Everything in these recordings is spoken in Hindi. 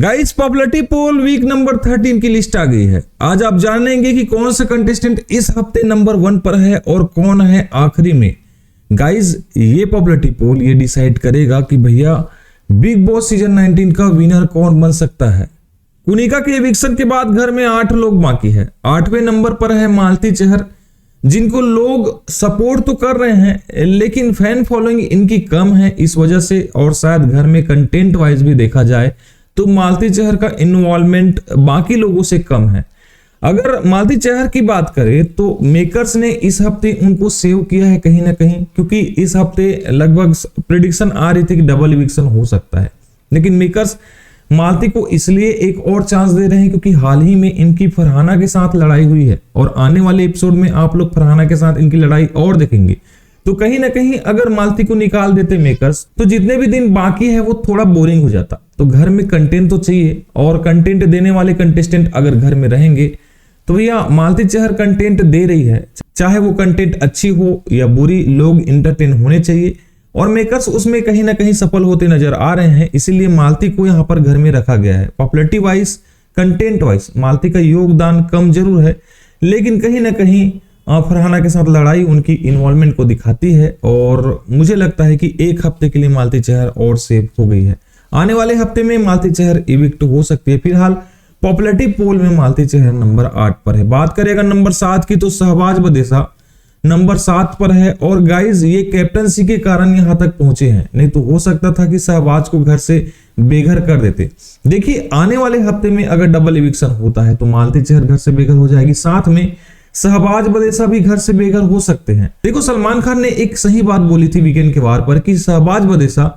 गाइस पॉपुलैरिटी पोल वीक नंबर 13 की लिस्ट आ गई है। आज आप जानेंगे कि कौन सा कंटेस्टेंट इस हफ्ते नंबर 1 पर है और कौन है आखिरी में। गाइस ये पॉपुलैरिटी पोल ये डिसाइड करेगा कि भैया बिग बॉस सीजन 19 का विनर कौन बन सकता है। कुनिका के एविक्शन के बाद घर में 8 लोग बाकी है। 8वें नंबर पर है मालती चहर, जिनको लोग सपोर्ट तो कर रहे हैं लेकिन फैन फॉलोइंग इनकी कम है इस वजह से, और शायद घर में कंटेंट वाइज भी देखा जाए तो मालती चहर का इन्वॉल्वमेंट बाकी लोगों से कम है। अगर मालती चहर की बात करें तो मेकर्स ने इस हफ्ते उनको सेव किया है कहीं ना कहीं, क्योंकि इस हफ्ते लगभग प्रेडिक्शन आ रही थी कि डबल इविक्शन हो सकता है, लेकिन मेकर्स मालती को इसलिए एक और चांस दे रहे हैं क्योंकि हाल ही में इनकी फरहाना के साथ लड़ाई हुई है और आने वाले एपिसोड में आप लोग फरहाना के साथ इनकी लड़ाई और देखेंगे। तो कहीं ना कहीं अगर मालती को निकाल देते मेकर्स तो जितने भी दिन बाकी है वो थोड़ा बोरिंग हो जाता। तो घर में कंटेंट तो चाहिए और कंटेंट देने वाले कंटेस्टेंट अगर घर में रहेंगे तो भैया मालती चहर कंटेंट दे रही है, चाहे वो कंटेंट अच्छी हो या बुरी, लोग इंटरटेन होने चाहिए और मेकर्स उसमें कहीं ना कहीं सफल होते नजर आ रहे हैं। इसीलिए मालती को यहाँ पर घर में रखा गया है। पॉपुलैरिटी वाइज, कंटेंट वाइज मालती का योगदान कम जरूर है, लेकिन कहीं ना कहीं फरहाना के साथ लड़ाई उनकी इन्वॉल्वमेंट को दिखाती है और मुझे लगता है कि एक हफ्ते के लिए मालती चहर और सेव हो गई है। आने वाले हफ्ते में मालती चहर इविक्ट हो सकती है। फिलहाल पॉपुलैरिटी पोल में मालती चहर नंबर 8 पर है। बात करेगा नंबर 7 की तो शहबाज बदेसा नंबर 7 पर है और गाइज ये कैप्टनसी के कारण यहां तक पहुंचे हैं, नहीं तो हो सकता था कि शहबाज को घर से बेघर कर देते। देखिए आने वाले हफ्ते में अगर डबल इविक्शन होता है तो मालती चहर घर से बेघर हो जाएगी, साथ में शहबाज बदेसा भी घर से बेघर हो सकते हैं। देखो सलमान खान ने एक सही बात बोली थी वीकेंड के वार पर कि शहबाज बदेसा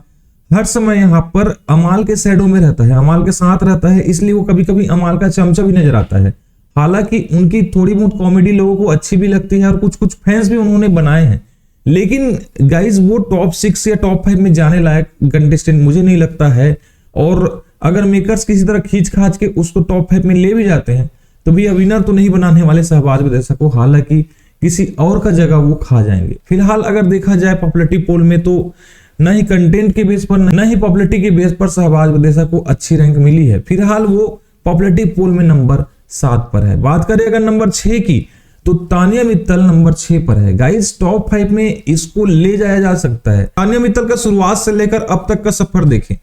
हर समय यहाँ पर अमाल के शैडो में रहता है, अमाल के साथ रहता है, इसलिए वो कभी कभी अमाल का चमचा भी नजर आता है। हालांकि उनकी थोड़ी बहुत कॉमेडी लोगों को अच्छी भी लगती है और कुछ कुछ फैंस भी उन्होंने बनाए हैं, लेकिन गाइज वो टॉप 6 या टॉप 5 में जाने लायक कंटेस्टेंट मुझे नहीं लगता है। और अगर मेकर्स किसी तरह खींच खाच के उसको टॉप 5 में ले भी जाते हैं तो भैया विनर तो नहीं बनाने वाले शहबाज बदेसा को, हालांकि किसी और का जगह वो खा जाएंगे। फिलहाल अगर देखा जाए पॉपुलैरिटी पोल में तो न ही कंटेंट के बेस पर न ही पॉपुलैरिटी के बेस पर शहबाज बदेसा को अच्छी रैंक मिली है। फिलहाल वो पॉपुलैरिटी पोल में नंबर 7 पर है। बात करें अगर नंबर 6 की तो तानिया मित्तल नंबर 6 पर है। गाइस टॉप 5 में इसको ले जाया जा सकता है। तानिया मित्तल का शुरुआत से लेकर अब तक का सफर देखें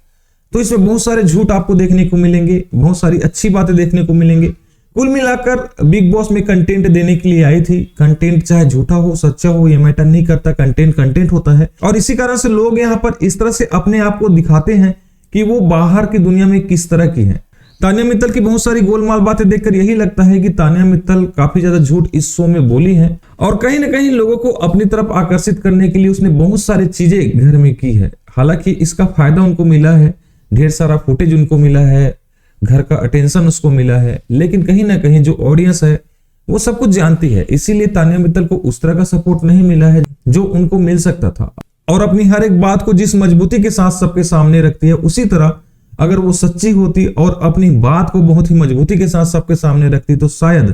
तो इसमें बहुत सारे झूठ आपको देखने को मिलेंगे, बहुत सारी अच्छी बातें देखने को मिलेंगे। कुल मिलाकर बिग बॉस में कंटेंट देने के लिए आई थी। कंटेंट चाहे झूठा हो सच्चा हो ये मैटर नहीं करता, कंटेंट कंटेंट होता है और इसी कारण से लोग यहाँ पर इस तरह से अपने आप को दिखाते हैं कि वो बाहर की दुनिया में किस तरह की है। तानिया मित्तल की बहुत सारी गोलमाल बातें देखकर यही लगता है कि तानिया मित्तल काफी ज्यादा झूठ इस शो में बोली है और कहीं ना कहीं लोगों को अपनी तरफ आकर्षित करने के लिए उसने बहुत सारी चीजें घर में की है। हालांकि इसका फायदा उनको मिला है, ढेर सारा फुटेज उनको मिला है, घर का अटेंशन उसको मिला है, लेकिन कहीं ना कहीं जो ऑडियंस है वो सब कुछ जानती है, इसीलिए तानिया मित्तल को उस तरह का सपोर्ट नहीं मिला है जो उनको मिल सकता था। और अपनी हर एक बात को जिस मजबूती के साथ सबके सामने रखती है, उसी तरह अगर वो सच्ची होती और अपनी बात को बहुत ही मजबूती के साथ सबके सामने रखती तो शायद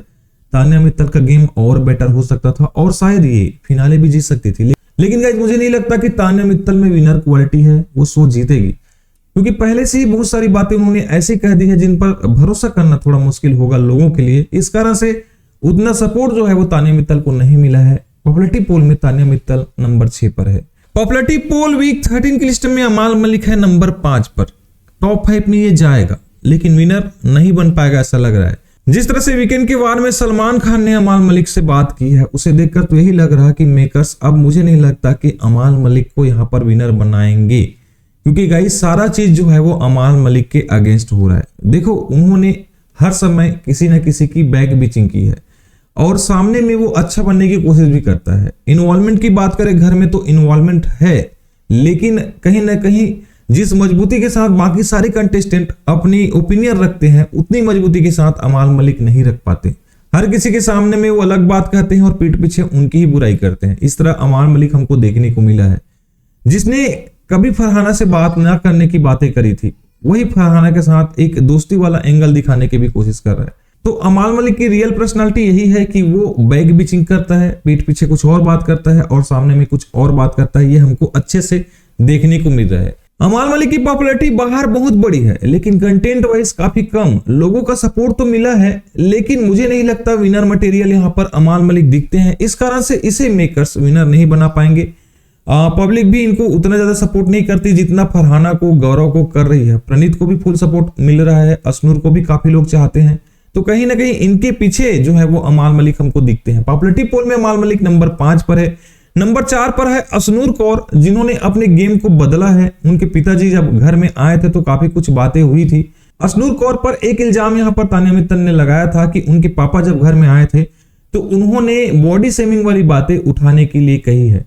तानिया मित्तल का गेम और बेटर हो सकता था और शायद ये फिनाले भी जीत सकती थी। लेकिन गाइस मुझे नहीं लगता कि तानिया मित्तल में विनर क्वालिटी है, वो शो जीतेगी, क्योंकि पहले से ही बहुत सारी बातें उन्होंने ऐसी कह दी है जिन पर भरोसा करना थोड़ा मुश्किल होगा लोगों के लिए। इस कारण से उतना सपोर्ट जो है वो तानिया मित्तल को नहीं मिला है। पॉपुलैरिटी पोल में तानिया मित्तल नंबर 6 पर है। पॉपुलैरिटी पोल वीक 13 की लिस्ट में अमाल मलिक है नंबर 5 पर। टॉप 5 में ये जाएगा लेकिन विनर नहीं बन पाएगा ऐसा लग रहा है। जिस तरह से वीकेंड के वार में सलमान खान ने अमाल मलिक से बात की है उसे देखकर तो यही लग रहा कि मेकर्स अब मुझे नहीं लगता कि अमाल मलिक को यहाँ पर विनर बनाएंगे, क्योंकि गाइस सारा चीज जो है वो अमाल मलिक के अगेंस्ट हो रहा है। देखो उन्होंने हर समय किसी न किसी की बैक बिचिंग की है और सामने में वो अच्छा बनने की कोशिश भी करता है। इन्वॉल्वमेंट की बात करें घर में तो इन्वॉल्वमेंट है, लेकिन कहीं ना कहीं जिस मजबूती के साथ बाकी सारे कंटेस्टेंट अपनी ओपिनियन रखते हैं उतनी मजबूती के साथ अमाल मलिक नहीं रख पाते। हर किसी के सामने में वो अलग बात कहते हैं और पीठ पीछे उनकी ही बुराई करते हैं। इस तरह अमाल मलिक हमको देखने को मिला है। जिसने कभी फरहाना से बात ना करने की बातें करी थी वही फरहाना के साथ एक दोस्ती वाला एंगल दिखाने की भी कोशिश कर रहा है। तो अमाल मलिक की रियल पर्सनालिटी यही है कि वो बैग बिचिंग करता है, पीठ पीछे कुछ और बात करता है और सामने में कुछ और बात करता है। ये हमको अच्छे से देखने को मिल रहा है। अमाल मलिक की पॉपुलैरिटी बाहर बहुत बड़ी है, लेकिन कंटेंट वाइज काफी कम। लोगों का सपोर्ट तो मिला है, लेकिन मुझे नहीं लगता विनर मटेरियल यहाँ पर अमाल मलिक दिखते हैं। इस कारण से इसे मेकर्स विनर नहीं बना पाएंगे। पब्लिक भी इनको उतना ज्यादा सपोर्ट नहीं करती जितना फरहाना को, गौरव को कर रही है। प्रणीत को भी फुल सपोर्ट मिल रहा है, अशनूर को भी काफी लोग चाहते हैं। तो कहीं ना कहीं इनके पीछे जो है वो अमाल मलिक हमको दिखते हैं। पॉपुलैरिटी पोल में अमाल मलिक नंबर 5 पर है। नंबर 4 पर है अशनूर कौर, जिन्होंने अपने गेम को बदला है। उनके पिताजी जब घर में आए थे तो काफी कुछ बातें हुई थी। अशनूर कौर पर एक इल्जाम यहाँ पर तानिया मित्तल ने लगाया था कि उनके पापा जब घर में आए थे तो उन्होंने बॉडी शेमिंग वाली बातें उठाने के लिए कही है।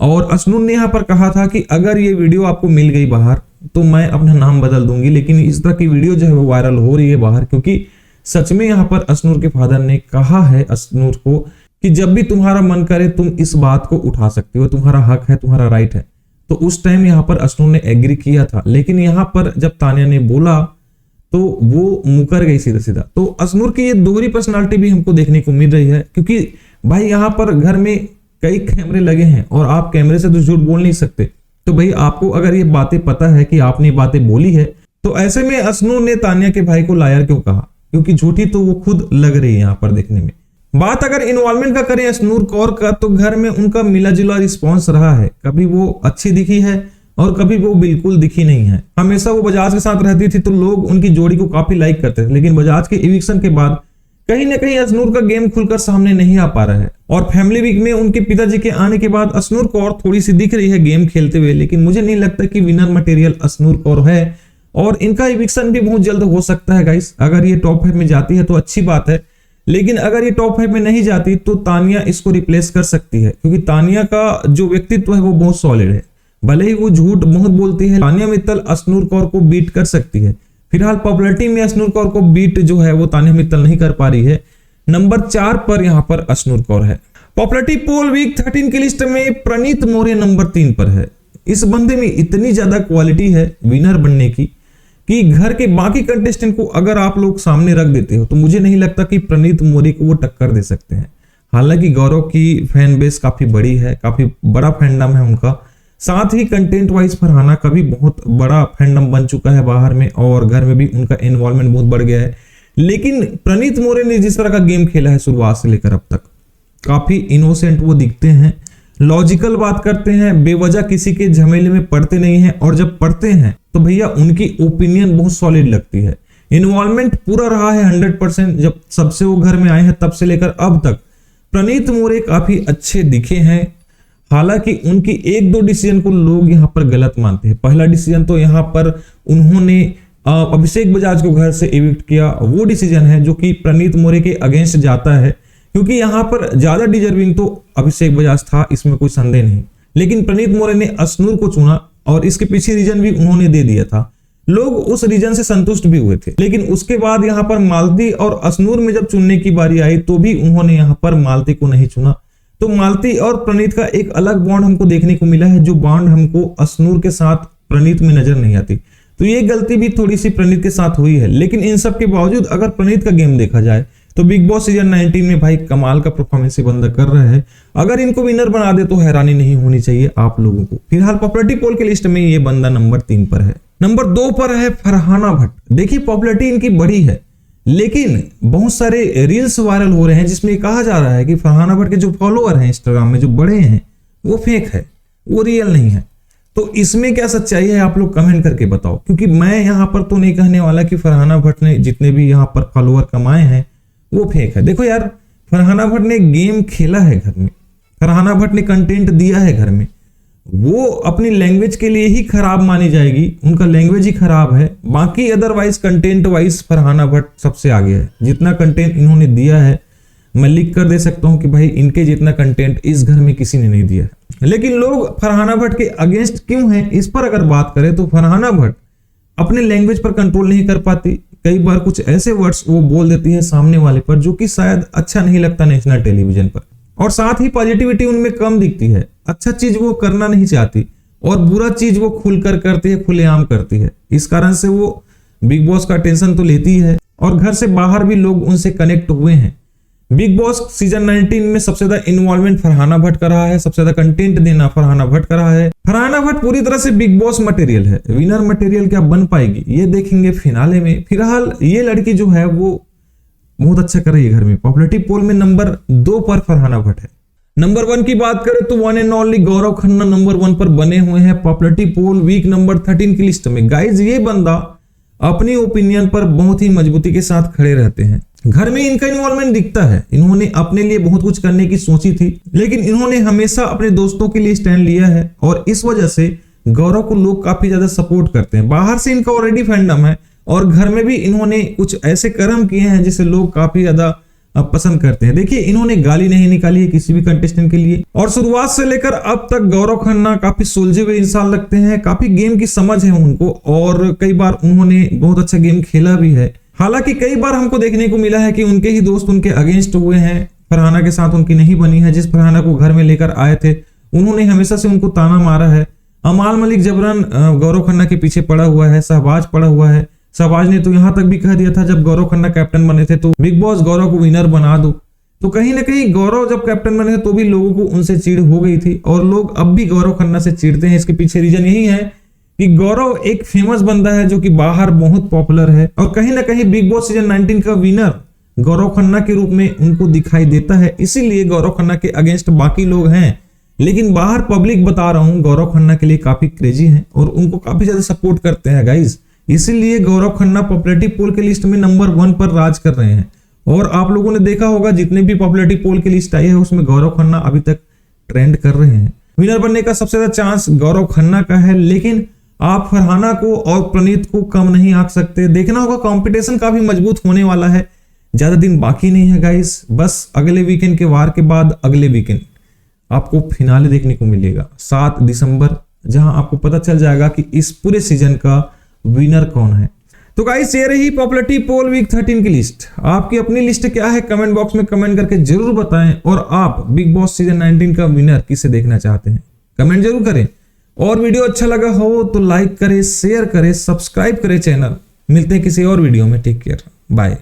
और अशनूर ने यहाँ पर कहा था कि अगर ये वीडियो आपको मिल गई बाहर तो मैं अपना नाम बदल दूंगी। लेकिन इस तरह की वीडियो जो है वो वायरल हो रही है बाहर, क्योंकि सच में यहाँ पर अशनूर के फादर ने कहा है अशनूर को कि जब भी तुम्हारा मन करे तुम इस बात को उठा सकते हो, तुम्हारा हक है, तुम्हारा राइट है। तो उस टाइम यहाँ पर अशनूर ने एग्री किया था, लेकिन यहाँ पर जब तानिया ने बोला तो वो मुकर गई सीधा सीधा। तो अशनूर की ये दोहरी पर्सनालिटी भी हमको देखने को मिल रही है, क्योंकि भाई यहाँ पर घर में कई कैमरे लगे हैं और आप कैमरे से तो झूठ बोल नहीं सकते। तो भाई आपको अगर ये बातें पता है कि आपने बातें बोली है, तो ऐसे में अशनूर ने तानिया के भाई को लायर क्यों कहा, क्योंकि झूठी तो वो खुद लग रही है यहाँ पर देखने में। बात अगर इन्वॉल्वमेंट का करें अशनूर कौर का, तो घर में उनका मिला जुला रिस्पॉन्स रहा है। कभी वो अच्छी दिखी है और कभी वो बिल्कुल दिखी नहीं है। हमेशा वो बजाज के साथ रहती थी तो लोग उनकी जोड़ी को काफी लाइक करते थे, लेकिन बजाज के इविक्शन के बाद कहीं ना कहीं अशनूर का गेम खुलकर सामने नहीं आ पा रहा है। और फैमिली वीक में उनके पिताजी के आने के बाद अशनूर कौर थोड़ी सी दिख रही है गेम खेलते हुए, लेकिन मुझे नहीं लगता कि विनर मटेरियल अशनूर कौर है। और इनका इविक्शन भी बहुत जल्द हो सकता है गाइस। अगर ये टॉप 5 में जाती है तो अच्छी बात है, लेकिन अगर ये टॉप 5 में नहीं जाती तो तानिया इसको रिप्लेस कर सकती है, क्योंकि तानिया का जो व्यक्तित्व है वो बहुत सॉलिड है। भले ही वो झूठ बहुत बोलती है, तानिया मित्तल अशनूर कौर को बीट कर सकती है। फिलहाल पॉपुलैरिटी में अशनूर कौर को बीट जो है वो तानिया मित्तल नहीं कर पा रही है। नंबर 4 पर यहाँ पर अशनूर कौर है। पॉपुलैरिटी पोल वीक 13 की लिस्ट में प्रणीत मौर्य नंबर 3 पर है। इस बंदे में इतनी ज्यादा क्वालिटी है विनर बनने की कि घर के बाकी कंटेस्टेंट को अगर आप लोग सामने रख देते हो तो मुझे नहीं लगता कि प्रणीत मौर्य को वो टक्कर दे सकते हैं। हालांकि गौरव की फैन बेस काफी बड़ी है, काफी बड़ा फैंडम है उनका। साथ ही कंटेंट वाइज फरहाना का भी बहुत बड़ा फैंडम बन चुका है बाहर में, और घर में भी उनका इन्वॉल्वमेंट बहुत बढ़ गया है। लेकिन प्रणीत मौर्य ने जिस तरह का गेम खेला है शुरुआत से लेकर अब तक, काफी इनोसेंट वो दिखते हैं, लॉजिकल बात करते हैं, बेवजह किसी के झमेले में पड़ते नहीं हैं, और जब पड़ते हैं तो भैया उनकी ओपिनियन बहुत सॉलिड लगती है। इन्वॉल्वमेंट पूरा रहा है 100%। जब सबसे वो घर में आए हैं तब से लेकर अब तक प्रणीत मौर्य काफी अच्छे दिखे हैं। हालांकि उनकी 1-2 डिसीजन को लोग यहाँ पर गलत मानते हैं। पहला डिसीजन तो यहाँ पर उन्होंने अभिषेक बजाज को घर से एविक्ट किया, वो डिसीजन है जो कि प्रणीत मौर्य के अगेंस्ट जाता है, क्योंकि यहाँ पर ज्यादा डिजर्विंग तो अभिषेक बजाज था, इसमें कोई संदेह नहीं। लेकिन प्रणीत मौर्य ने अशनूर को चुना और इसके पीछे रीजन भी उन्होंने दे दिया था। लोग उस रीजन से संतुष्ट भी हुए थे, लेकिन उसके बाद यहाँ पर मालती और अशनूर में जब चुनने की बारी आई तो भी उन्होंने यहाँ पर मालती को नहीं चुना। तो मालती और प्रणीत का एक अलग बॉन्ड हमको देखने को मिला है, जो बॉन्ड हमको अशनूर के साथ प्रणीत में नजर नहीं आती। तो ये गलती भी थोड़ी सी प्रणीत के साथ हुई है। लेकिन इन सब के बावजूद अगर प्रणीत का गेम देखा जाए तो बिग बॉस सीजन 19 में भाई कमाल का परफॉर्मेंस बंदा कर रहा है। अगर इनको विनर बना दे तो हैरानी नहीं होनी चाहिए आप लोगों को। फिलहाल पॉपुलैरिटी पोल के लिस्ट में ये बंदा नंबर 3 पर है। नंबर 2 पर है फरहाना भट्ट। देखिए पॉपुलैरिटी इनकी बड़ी है, लेकिन बहुत सारे रील्स वायरल हो रहे हैं जिसमें कहा जा रहा है कि फरहाना भट्ट के जो फॉलोअर हैं इंस्टाग्राम में जो बड़े हैं वो फेक है, वो रियल नहीं है। तो इसमें क्या सच्चाई है आप लोग कमेंट करके बताओ, क्योंकि मैं यहाँ पर तो नहीं कहने वाला कि फरहाना भट्ट ने जितने भी यहाँ पर फॉलोअर कमाए हैं वो फेक है। देखो यार, फरहाना भट्ट ने गेम खेला है घर में, फरहाना भट्ट ने कंटेंट दिया है घर में। वो अपनी लैंग्वेज के लिए ही खराब मानी जाएगी, उनका लैंग्वेज ही खराब है। बाकी otherwise content wise Farhana Bhatt सबसे आगे है। जितना कंटेंट इन्होंने दिया है मैं लिख कर दे सकता हूं कि भाई इनके जितना कंटेंट इस घर में किसी ने नहीं दिया है। लेकिन लोग फरहाना भट्ट के अगेंस्ट क्यों हैं, इस पर अगर बात करें तो फरहाना भट्ट अपने लैंग्वेज पर कंट्रोल नहीं कर पाती। कई बार कुछ ऐसे वर्ड्स वो बोल देती है सामने वाले पर जो कि शायद अच्छा नहीं लगता नेशनल टेलीविजन पर, और साथ ही पॉजिटिविटी उनमें कम दिखती है। अच्छा चीज वो करना नहीं चाहती और बुरा चीज वो खुलकर करती है, खुलेआम करती है। इस कारण से वो बिग बॉस का टेंशन तो लेती है और घर से बाहर भी लोग उनसे कनेक्ट हुए हैं। बिग बॉस सीजन 19 में सबसे ज्यादा इन्वॉल्वमेंट फरहाना भट्ट का रहा है, सबसे ज्यादा कंटेंट देना फरहाना भट्ट का रहा है। फरहाना भट्ट पूरी तरह से बिग बॉस मटेरियल है, विनर मटेरियल क्या बन पाएगी ये देखेंगे फिनाले में। फिलहाल ये लड़की जो है वो बहुत अच्छा कर रही है घर में। पॉपुलैरिटी पोल में नंबर 2 पर फरहाना भट्ट है। नंबर 1 की बात करें तो one and only Gaurav Khanna number 1 पर बने हुए हैं पॉपुलैरिटी पोल वीक नंबर 13 की लिस्ट में। गाइज ये बंदा अपनी ओपिनियन पर बहुत ही मजबूती के साथ खड़े रहते हैं। घर में इनका इन्वॉल्वमेंट दिखता है, इन्होंने अपने लिए बहुत कुछ करने की सोची थी, लेकिन इन्होंने हमेशा अपने दोस्तों के लिए स्टैंड लिया है और इस वजह से गौरव को लोग काफी ज्यादा सपोर्ट करते हैं। बाहर से इनका ऑलरेडी फैंडम है और घर में भी इन्होंने कुछ ऐसे कर्म किए हैं जिसे लोग काफी ज्यादा पसंद करते हैं। देखिए इन्होंने गाली नहीं निकाली है किसी भी कंटेस्टेंट के लिए और शुरुआत से लेकर अब तक गौरव खन्ना काफी सुलझे हुए इंसान लगते हैं। काफी गेम की समझ है उनको और कई बार उन्होंने बहुत अच्छा गेम खेला भी है। हालांकि कई बार हमको देखने को मिला है कि उनके ही दोस्त उनके अगेंस्ट हुए हैं, फरहाना के साथ उनकी नहीं बनी है। जिस फरहाना को घर में लेकर आए थे उन्होंने हमेशा से उनको ताना मारा है। अमाल मलिक जबरन गौरव खन्ना के पीछे पड़ा हुआ है, शहबाज पड़ा हुआ है। शहबाज ने तो यहां तक भी कह दिया था जब गौरव खन्ना कैप्टन बने थे तो बिग बॉस गौरव को विनर बना दो। तो कहीं ना कहीं गौरव जब कैप्टन बने थे तो भी लोगों को उनसे चिढ़ हो गई थी और लोग अब भी गौरव खन्ना से चिढ़ते हैं। इसके पीछे रीजन यही है कि गौरव एक फेमस बंदा है जो कि बाहर बहुत पॉपुलर है और कहीं ना कहीं बिग बॉस सीजन 19 का विनर गौरव खन्ना के रूप में उनको दिखाई देता है। इसीलिए गौरव खन्ना के अगेंस्ट बाकी लोग हैं, लेकिन बाहर पब्लिक बता रहा हूं गौरव खन्ना के लिए काफी क्रेजी है और उनको काफी ज्यादा सपोर्ट करते हैं गाइज। इसीलिए गौरव खन्ना पॉपुलैरिटी पोल के लिस्ट में नंबर 1 पर राज कर रहे हैं। और आप लोगों ने देखा होगा जितने भी पॉपुलैरिटी पोल की लिस्ट आई है उसमें गौरव खन्ना अभी तक ट्रेंड कर रहे हैं। विनर बनने का सबसे ज्यादा चांस गौरव खन्ना का है, लेकिन आप फरहाना को और प्रणीत को कम नहीं आंक सकते। देखना होगा, कंपटीशन काफी मजबूत होने वाला है। ज्यादा दिन बाकी नहीं है गाइस, बस अगले वीकेंड के वार के बाद अगले वीकेंड आपको फिनाले देखने को मिलेगा 7 दिसंबर, जहां आपको पता चल जाएगा कि इस पूरे सीजन का विनर कौन है। तो गाइस ये रही पॉपुलैरिटी पोल वीक 13 की लिस्ट। आपकी अपनी लिस्ट क्या है कमेंट बॉक्स में कमेंट करके जरूर बताएं और आप बिग बॉस सीजन 19 का विनर किसे देखना चाहते हैं कमेंट जरूर करें। और वीडियो अच्छा लगा हो तो लाइक करें, शेयर करें, सब्सक्राइब करें चैनल। मिलते हैं किसी और वीडियो में। Take care, bye.